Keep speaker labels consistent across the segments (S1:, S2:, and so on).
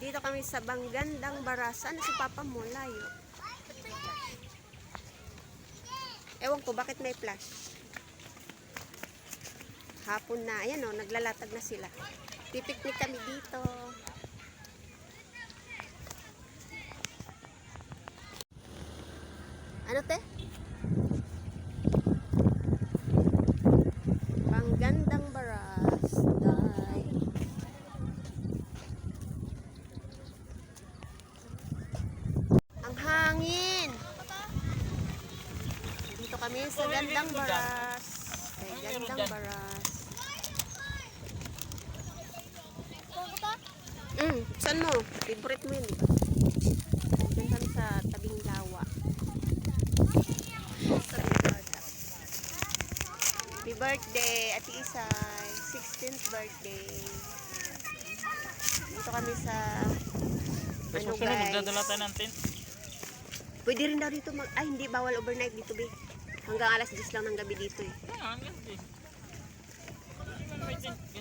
S1: Dito kami sa Banggandang Baras. Ano si Papa mo? Layo. Ewan ko, bakit may flash? Hapon na. Ayan o, naglalatag na sila. Pipiknik kami dito. Ano te? Banggandang Baras. Day. Ang hangin. Dito kami sa Gandang Baras. Kay Gandang Baras. Saan mo? Favorite mo yun, diba? Diyan kami sa tabing lawa. Happy birthday, Ate Isay. 16th birthday. Dito kami sa ano guys.
S2: Magdadala tayo ng tent.
S1: Pwede rin daw dito mag... Ay, hindi. Bawal overnight dito, be. Hanggang alas 10 lang ng gabi dito, eh.
S2: Hanggang 10.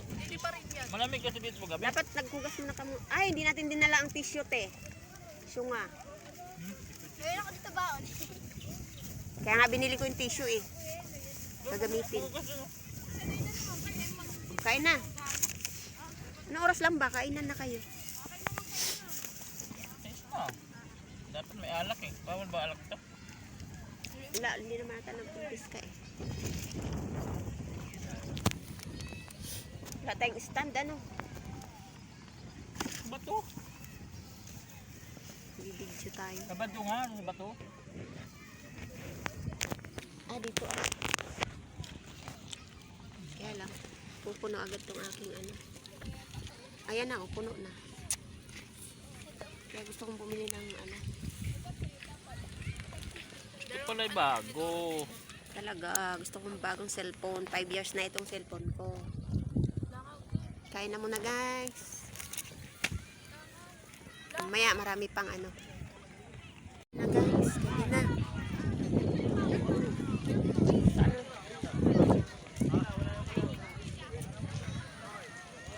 S2: Hindi pa rin yan. Malamig kasi dito pag gabi.
S1: Dapat naghugas muna kamo. Ay, hindi natin dinala ang tissue, te. Tissue nga.
S3: Ngayon ako dito baon.
S1: Kaya nga binili ko yung tissue, eh. Gagamitin. Kain na. Anong oras lang ba? Kainan na kayo.
S2: Dapat may alak eh. Bawal ba alak to?
S1: Wala, hindi naman natin nagpumpis ka eh. Wala tayong stand, ano?
S2: Bato.
S1: Bibidyo tayo.
S2: Sa bato nga, sa bato.
S1: Ah, dito ah. Kaya lang, pupuno agad tong aking ano. Ayan na, oh, puno na. Kaya gusto kong bumili ng ano.
S2: Ito pala'y bago.
S1: Talaga, gusto kong bagong cellphone. 5 years na itong cellphone ko. Kain na muna guys. Mamaya marami pang ano. Na guys, kain na.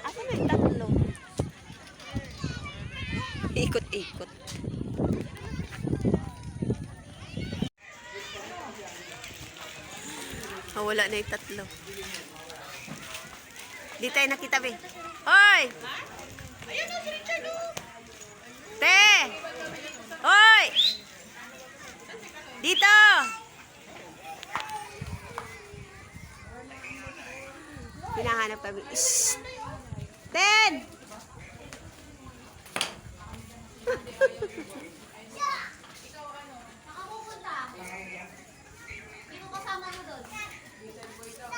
S1: Asa na yung tatlo? Ikot-ikot. Wala na yung tatlo. Di tayo nakita, be. Hoy! Te! Hoy! Dito! Hinahanap kami. Shhh! Ten!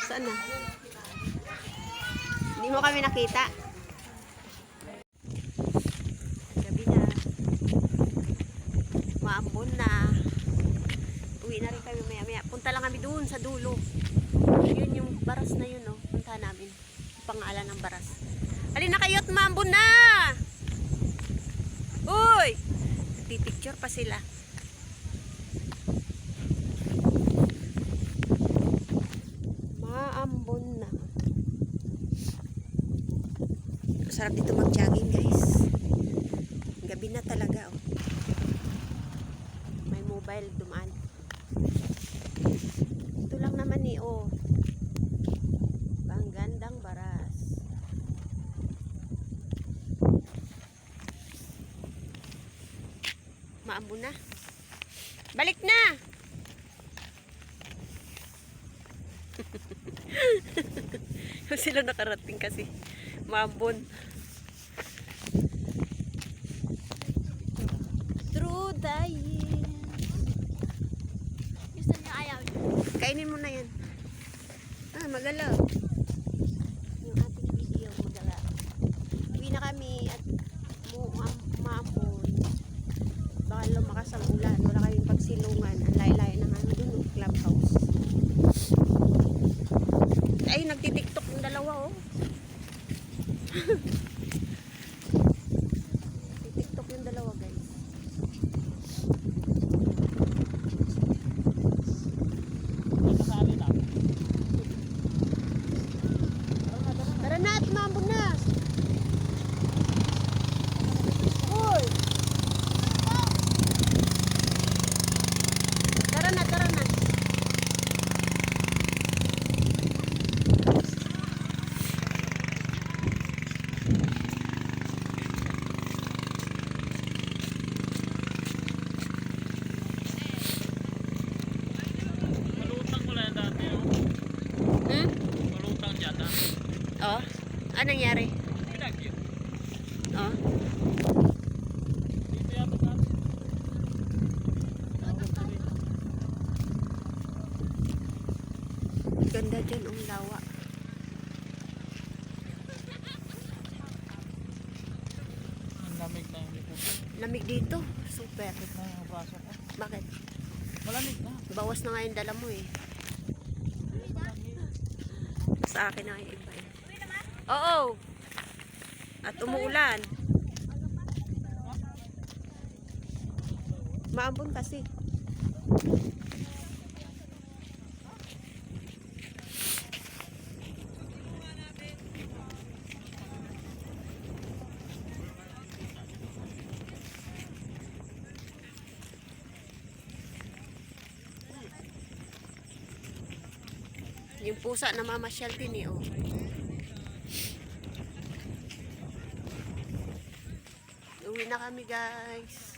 S1: Saan na? Hindi mo kami nakita. Gabi na. Maambon na. Uwi na rin kami maya-maya. Punta lang kami doon sa dulo. Yun yung baras na yun, oh. Punta namin. Yung pangalan ng baras. Alin na kayo at maambon na! Uy! Nagpipicture pa sila. Maambon na. Sarap dito mag-jogging guys. Gabi na talaga oh. May mobile dumaan. Ito lang naman eh oh. Banggandang Baras. Maambon na. Balik na. Sila nakarating kasi. Maambon. Through the years.
S3: Gusto niyo ayaw niyo?
S1: Kainin mo na yan. Ah, magalaw. Yung ating video, magalaw. Uwi na kami at maambon. Baka lumakas ang ulan. Wala kaming pagsilungan. Ang layo-layo ng ano dun, yung clubhouse. Ay, nagtitiktok yung dalawa oh. TikTok yung dalawa guys. Tara na at maambon na. Anong nangyari?
S2: Pinagyo.
S1: Oh.
S2: Dito yata sa atin.
S1: Ganda dyan ang lawa.
S2: Ang lamig na yung likod.
S1: Lamig dito. Super.
S2: Bakit na yung baso ko?
S1: Bakit?
S2: Malamig na.
S1: Bawas na nga yung dala mo eh. Sa akin na yung iba eh. Oo. At umuulan. Maambon kasi. Yung pusa na mamasyal din eh, oh. Uwi na kami, guys.